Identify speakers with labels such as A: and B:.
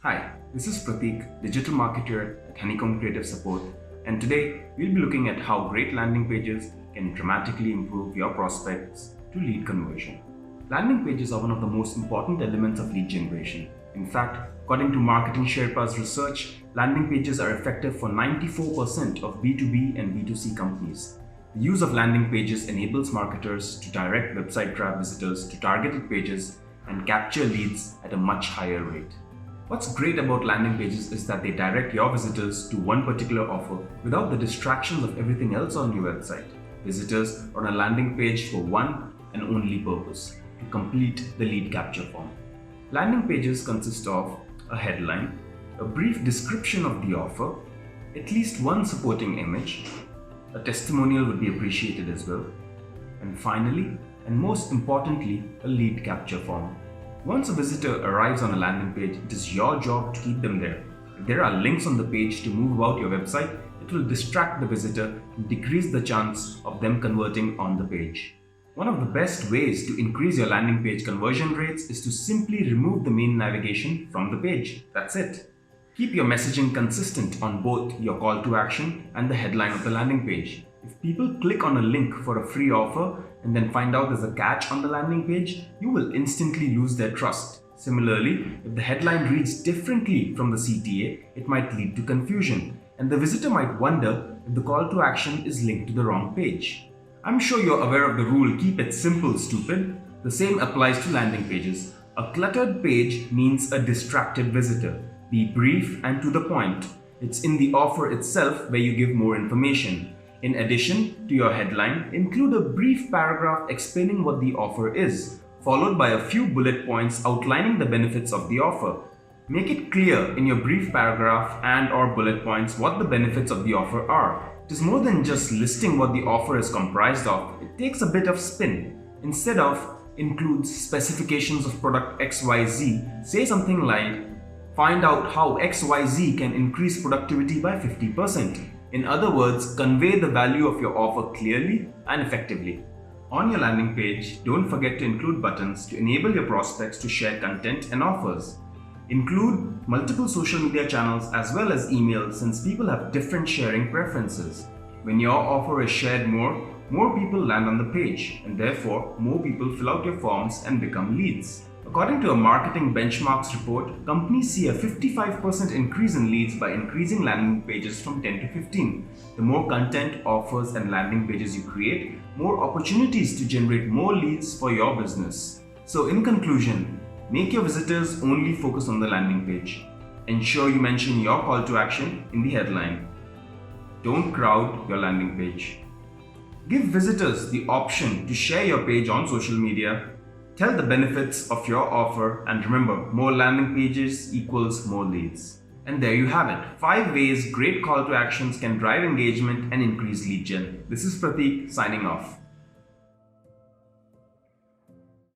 A: Hi, this is Prateek, digital marketer at Honeycomb Creative Support, and today we'll be looking at how great landing pages can dramatically improve your prospects to lead conversion. Landing pages are one of the most important elements of lead generation. In fact, according to Marketing Sherpa's research, landing pages are effective for 94% of B2B and B2C companies. The use of landing pages enables marketers to direct website traffic visitors to targeted pages and capture leads at a much higher rate. What's great about landing pages is that they direct your visitors to one particular offer without the distractions of everything else on your website. Visitors are on a landing page for one and only purpose: to complete the lead capture form. Landing pages consist of a headline, a brief description of the offer, at least one supporting image, a testimonial would be appreciated as well, and finally, and most importantly, a lead capture form. Once a visitor arrives on a landing page, it is your job to keep them there. If there are links on the page to move about your website, it will distract the visitor and decrease the chance of them converting on the page. One of the best ways to increase your landing page conversion rates is to simply remove the main navigation from the page. That's it. Keep your messaging consistent on both your call to action and the headline of the landing page. If people click on a link for a free offer and then find out there's a catch on the landing page, you will instantly lose their trust. Similarly, if the headline reads differently from the CTA, it might lead to confusion, and the visitor might wonder if the call to action is linked to the wrong page. I'm sure you're aware of the rule, keep it simple, stupid. The same applies to landing pages. A cluttered page means a distracted visitor. Be brief and to the point. It's in the offer itself where you give more information. In addition to your headline, include a brief paragraph explaining what the offer is, followed by a few bullet points outlining the benefits of the offer. Make it clear in your brief paragraph and/or bullet points what the benefits of the offer are. It is more than just listing what the offer is comprised of. It takes a bit of spin. Instead of includes specifications of product XYZ, say something like, find out how XYZ can increase productivity by 50%. In other words, convey the value of your offer clearly and effectively. On your landing page, don't forget to include buttons to enable your prospects to share content and offers. Include multiple social media channels as well as email, since people have different sharing preferences. When your offer is shared more people land on the page, and therefore more people fill out your forms and become leads. According to a marketing benchmarks report, companies see a 55% increase in leads by increasing landing pages from 10 to 15. The more content, offers, and landing pages you create, more opportunities to generate more leads for your business. So in conclusion, make your visitors only focus on the landing page. Ensure you mention your call to action in the headline. Don't crowd your landing page. Give visitors the option to share your page on social media. Tell the benefits of your offer, and remember, more landing pages equals more leads. And there you have it. 5 ways great call to actions can drive engagement and increase lead gen. This is Prateek signing off.